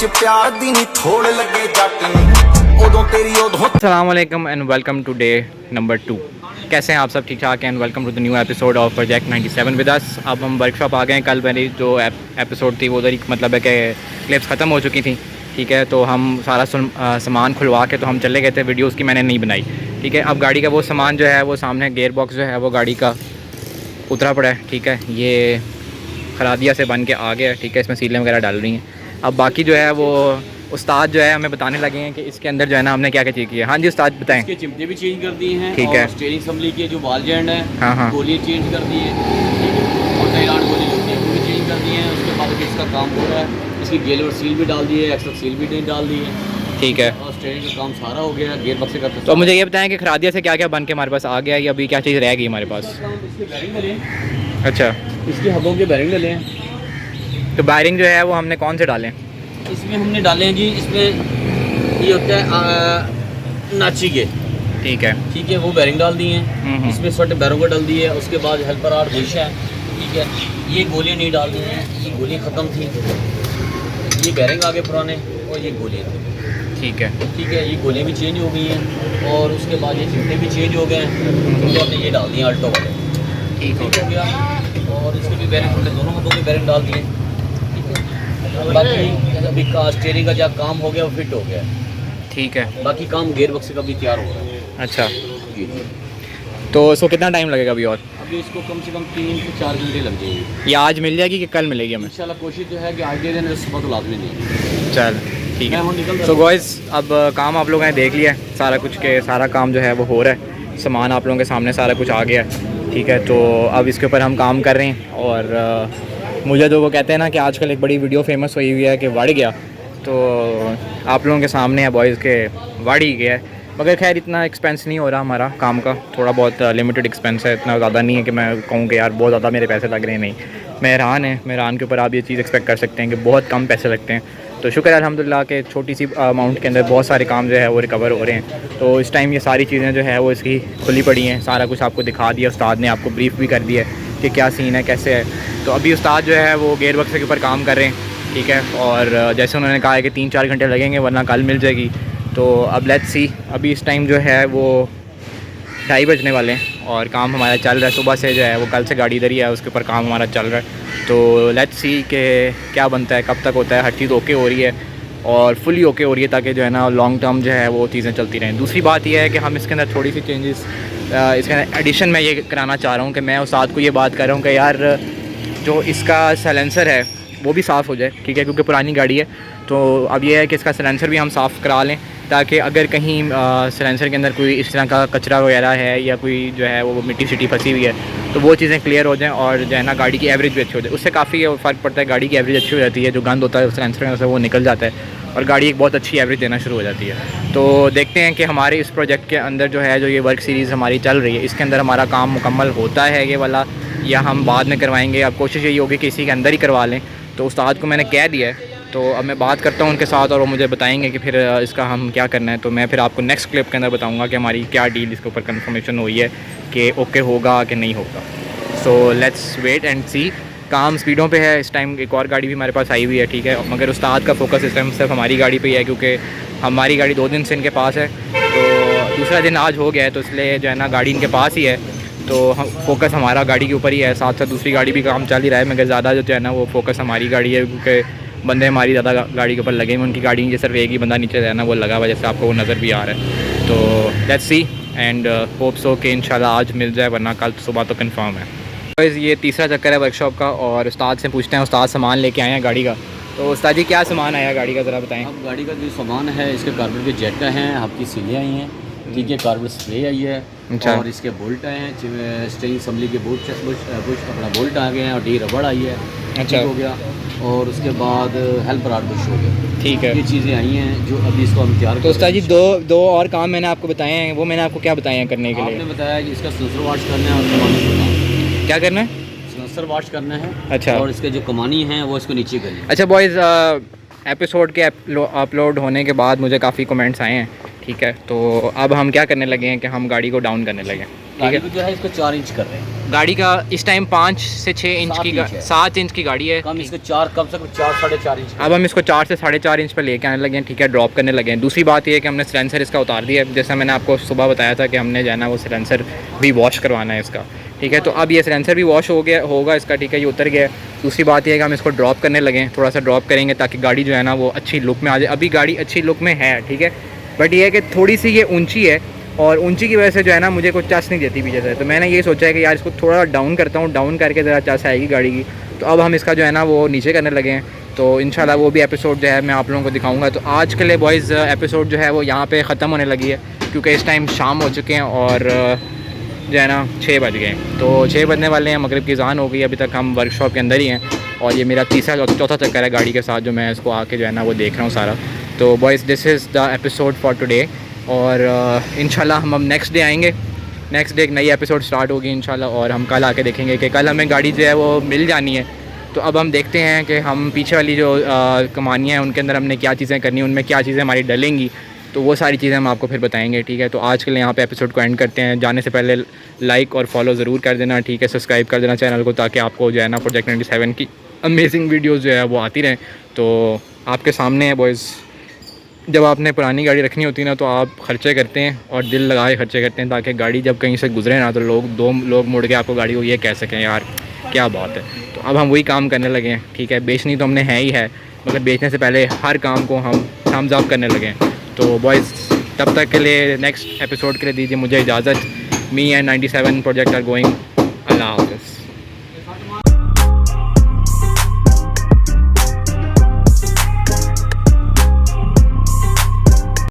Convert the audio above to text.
च प्यार दी नी थोड़ लगे जट नूं उदों तेरी उदों। अस्सलाम वालेकुम and welcome to day number 2। कैसे हैं आप सब? ठीक ठाक हैं and welcome to the new episode of project 97 with us. अब हम वर्कशॉप आ गए हैं। कल मेरी जो एपिसोड थी वो उधर ही मतलब है कि क्लिप्स ख़त्म हो चुकी थी, ठीक है। तो हम सारा सामान खुलवा के तो हम चले गए थे। वीडियोज़ की मैंने नहीं बनाई, ठीक है। अब गाड़ी का वो सामान जो है वो सामने गेयर बॉक्स जो है वो गाड़ी का उतरा पड़ा है, ठीक है। ये खरादिया से बन के आ गया है, ठीक है। इसमें सीलें वगैरह डाल रही हैं। अब बाकी जो है वो उस्ताद जो है हमें बताने लगे हैं कि इसके अंदर जो है ना हमने क्या क्या चीज़ की है। हाँ जी उस्ताद बताएं। इसके चिमटे भी चेंज कर दिए हैं, ठीक और है। स्टीयरिंग असेंबली के जो बॉल जॉइंट है, हाँ। गोली चेंज कर दी है, ठीक है। और टायरान गोली जो होती है वो भी चेंज कर दी है। उसके बाद अभी इसका काम हो रहा है। इसकी गेल और सील भी डाल दी है, एक्स्ट्रा सील भी डाल दी है, ठीक है। और स्टीयरिंग का काम सारा हो गया। गेयर बक्से का तो मुझे ये बताएं कि खरादिया से क्या क्या बन के हमारे पास आ गया, या अभी क्या चीज़ रह गई हमारे पास? इसके बैरिंग डले हैं, अच्छा, इसकी हबों के बैरिंग डले हैं। तो वायरिंग जो है वो हमने कौन से डालें? इसमें हमने डाले हैं जी, इसमें ये होता है नाची के, ठीक है। ठीक है, वो बैरिंग डाल दिए हैं। इसमें छोटे बैरों को डाल दिए है। उसके बाद हेल्पर आर बुश है, ठीक है। ये गोलियाँ नहीं डाल दी हैं, ये गोली ख़त्म थी। ये बैरिंग आगे पुराने और ये गोलियाँ थी, ठीक है। ठीक है। ये गोलियाँ भी चेंज हो गई हैं, और उसके बाद ये चिमटे भी चेंज हो गए हैं। तो हमने ये डाल दिए अल्टो वाले, ठीक ठीक हो गया। और इसके भी बैरिंग हमने दोनों हाथों के बैरिंग डाल दिए, ठीक है। बाकी अभी का स्टीयरिंग का जब काम हो गया वो फिट हो गया, ठीक है। बाकी काम गेयर बक्से का भी तैयार हो रहा है। अच्छा, जी जी। तो इसको कितना टाइम लगेगा अभी और? अभी इसको कम से कम 3 से 4 घंटे लग जाएंगे। ये आज मिल जाएगी कि कल मिलेगी हमें? इंशाल्लाह कोशिश जो है कि आज दे देने, सुबह तो लाजमी नहीं। चल ठीक मैं है। हूँ निकल रहा सो हूँ। गॉइस अब काम आप लोगों ने देख लिया है सारा कुछ, के सारा काम जो है वो हो रहा है। सामान आप लोगों के सामने सारा कुछ आ गया है, ठीक है। तो अब इसके ऊपर हम काम कर रहे हैं। और मुझे तो वो कहते हैं ना कि आजकल एक बड़ी वीडियो फेमस हुई हुई है कि बढ़ गया, तो आप लोगों के सामने है बॉयज़ के बढ़ ही गया है। मगर खैर इतना एक्सपेंस नहीं हो रहा हमारा काम का, थोड़ा बहुत लिमिटेड एक्सपेंस है। इतना ज़्यादा नहीं है कि मैं कहूँ कि यार बहुत ज़्यादा मेरे पैसे लग रहे हैं, नहीं। मेहरान है, मेहरान के ऊपर आप ये चीज़ एक्सपेक्ट कर सकते हैं कि बहुत कम पैसे लगते हैं। तो शुक्र है अल्हम्दुलिल्लाह के छोटी सी अमाउंट के अंदर बहुत सारे काम जो है वो रिकवर हो रहे हैं। तो इस टाइम ये सारी चीज़ें जो है वो इसकी खुली पड़ी हैं, सारा कुछ आपको दिखा दिया। उस्ताद ने आपको ब्रीफ भी कर दिया है कि क्या सीन है, कैसे है। तो अभी उस्ताद जो है वो गेयर बक्से के ऊपर काम कर रहे हैं, ठीक है। और जैसे उन्होंने कहा है कि 3-4 घंटे लगेंगे वरना कल मिल जाएगी। तो अब लेट्स सी। अभी इस टाइम जो है वो 2:30 बजने वाले हैं और काम हमारा चल रहा है। सुबह से जो है वो कल से गाड़ी इधर ही है, उसके ऊपर काम हमारा चल रहा है। तो लेट्स सी कि क्या बनता है, कब तक होता है। हर चीज़ ओके हो रही है और फुली ओके हो रही है, ताकि जो है ना लॉन्ग टर्म जो है वो चीज़ें चलती रहें। दूसरी बात यह है कि हम इसके अंदर थोड़ी सी चेंजेस इसके अंदर एडिशन में ये कराना चाह रहा हूँ कि मैं उस्ताद को ये बात कर रहा हूँ कि यार जो इसका साइलेंसर है वो भी साफ़ हो जाए, ठीक है। क्योंकि पुरानी गाड़ी है, तो अब ये है कि इसका साइलेंसर भी हम साफ़ करा लें, ताकि अगर कहीं साइलेंसर के अंदर कोई इस तरह का कचरा वगैरह है या कोई जो है वो मिट्टी सिटी फंसी हुई है, तो वो चीज़ें क्लियर हो जाएं और जो है ना गाड़ी की एवरेज भी अच्छी हो जाए। उससे काफ़ी फ़र्क पड़ता है, गाड़ी की एवरेज अच्छी हो जाती है। जो गंद होता है साइलेंसर में से वो निकल जाता है और गाड़ी एक बहुत अच्छी एवरेज देना शुरू हो जाती है। तो देखते हैं कि हमारे इस प्रोजेक्ट के अंदर जो है, जो ये वर्क सीरीज़ हमारी चल रही है, इसके अंदर हमारा काम मुकम्मल होता है ये वाला, या हम बाद में करवाएंगे। अब कोशिश यही होगी कि इसी के अंदर ही करवा लें। तो उस्ताद को मैंने कह दिया है, तो अब मैं बात करता हूँ उनके साथ और वो मुझे बताएंगे कि फिर इसका हम क्या करना है। तो मैं फिर आपको नेक्स्ट क्लिप के अंदर बताऊँगा कि हमारी क्या डील इसके ऊपर कंफर्मेशन हुई है कि ओके होगा कि नहीं होगा। सो लेट्स वेट एंड सी। काम स्पीडों पे है इस टाइम। एक और गाड़ी भी हमारे पास आई हुई है, ठीक है। मगर उस्ताद का फोकस इस टाइम सिर्फ हमारी गाड़ी पे ही है, क्योंकि हमारी गाड़ी 2 दिन से इनके पास है। तो दूसरा दिन आज हो गया है, तो इसलिए जो है ना गाड़ी इनके पास ही है। तो हम फोकस हमारा गाड़ी के ऊपर ही है। साथ साथ दूसरी गाड़ी भी काम चल ही रहा है, मगर ज़्यादा जो है ना वो फोकस हमारी गाड़ी है, क्योंकि बंदे हमारी ज़्यादा गाड़ी के ऊपर लगे हुए। उनकी गाड़ी नीचे सिर्फ एक ही बंदा नीचे है ना वो लगा हुआ, जैसे आपको वो नज़र भी आ रहा है। तो let's see and hope so कि इंशाल्लाह आज मिल जाए, वरना कल सुबह तो कंफर्म है। तो ये तीसरा चक्कर है वर्कशॉप का और उस्ताद से पूछते हैं। उस्ताद सामान लेके आए हैं गाड़ी का। तो उस्ताद जी क्या सामान आया गाड़ी का, ज़रा बताएं। अब गाड़ी का जो सामान है, इसके कार्बन के जेट हैं, आपकी सीलें आई हैं, ठीक है। कार्बन स्प्रे आई है, अच्छा। और इसके बोल्ट आए हैं, स्टीयरिंग असेंबली के बुश अपना बोल्ट आ गए हैं, और डी रबड़ आई है, अच्छा। ठीक हो गया। और उसके बाद हेल्पर आर बुश हो गया, ठीक है। ये चीज़ें आई हैं जो अभी इसको हम तैयार। तो उस्ताद जी दो और काम मैंने आपको बताए हैं, वो मैंने आपको क्या बताए हैं करने के लिए? आपने बताया कि इसका सेंसर वॉश करना है और कमानी करना क्या करना है? है। सेंसर वॉश करना है, अच्छा। और इसके जो कमानी है वो इसको नीचे करनी है। अच्छा बॉयज़, एपिसोड के अपलोड होने के बाद मुझे काफ़ी कमेंट्स आए हैं, ठीक है। तो अब हम क्या करने लगे हैं कि हम गाड़ी को डाउन करने लगे। गाड़ी को जो है इसको 4 इंच कर रहे हैं। गाड़ी का इस टाइम 5 से 6 इंच 7 की इंच है। 7 इंच की गाड़ी है। कम इसको 4 कम से कम 4 साढ़े 4 इंच। अब हम इसको 4 से 4.5 इंच पे लेके आने लगे हैं, ठीक है, ड्रॉप करने लगे हैं। दूसरी बात ये है कि हमने सिलेंसर इसका उतार दिया है। जैसा मैंने आपको सुबह बताया था कि हमने जो है ना वो सिलेंसर भी वॉश करवाना है इसका, ठीक है। तो अब ये सिलेंसर भी वॉश हो गया होगा इसका, ठीक है, ये उतर गया है। दूसरी बात ये है कि हम इसको ड्रॉप करने लगे हैं, थोड़ा सा ड्रॉप करेंगे ताकि गाड़ी जो है ना वो अच्छी लुक में आ जाए। अभी गाड़ी अच्छी लुक में है, ठीक है, बट ये है कि थोड़ी सी ये ऊंची है और ऊंची की वजह से जो है ना मुझे कुछ चस नहीं देती पीछे से। तो मैंने ये सोचा है कि यार इसको थोड़ा डाउन करता हूँ, डाउन करके ज़रा चस आएगी गाड़ी की। तो अब हम इसका जो है ना वो नीचे करने लगे हैं। तो इंशाल्लाह वो भी एपिसोड जो है मैं आप लोगों को दिखाऊंगा। तो आज के लिए बॉयज़ एपिसोड जो है वो यहाँ पे ख़त्म होने लगी है, क्योंकि इस टाइम शाम हो चुके हैं और जो है ना 6 बज गए। तो 6 बजने वाले हैं, मगरिब की अज़ान हो गई। अभी तक हम वर्कशॉप के अंदर ही हैं और ये मेरा तीसरा चौथा चक्कर है गाड़ी के साथ जो मैं इसको आके जो है ना वो देख रहा हूँ सारा। तो boys this is the episode for today और इंशाल्लाह हम नेक्स्ट डे आएंगे। नेक्स्ट डे एक नई एपिसोड स्टार्ट होगी इंशाल्लाह और हम कल आके देखेंगे कि कल हमें गाड़ी जो है वो मिल जानी है। तो अब हम देखते हैं कि हम पीछे वाली जो कमानियाँ हैं उनके अंदर हमने क्या चीज़ें करनी है, उनमें क्या चीज़ें हमारी डलेंगी, तो वो सारी चीज़ें हम आपको फिर बताएंगे, ठीक है। तो आज के लिए यहाँ पे एपिसोड को एंड करते हैं। जाने से पहले लाइक और फॉलो ज़रूर कर देना, ठीक है, सब्सक्राइब कर देना चैनल को, ताकि आपको जो है ना प्रोजेक्ट 97 की अमेजिंग वीडियोज़ जो है वो आती रहें। तो आपके सामने है बॉयज़, जब आपने पुरानी गाड़ी रखनी होती है ना तो आप ख़र्चे करते हैं और दिल लगा के ख़र्चे करते हैं, ताकि गाड़ी जब कहीं से गुजरे ना तो दो लोग मुड़ के आपको गाड़ी को ये कह सकें यार क्या बात है। तो अब हम वही काम करने लगे हैं, ठीक है। बेचनी तो हमने है ही है, मगर बेचने से पहले हर काम को हम थम्स अप करने लगे हैं। तो बॉयज़ तब तक के लिए नेक्स्ट एपिसोड के लिए दीजिए मुझे इजाज़त। Me and 97 project are going. अल्लाह हाफ़िज़।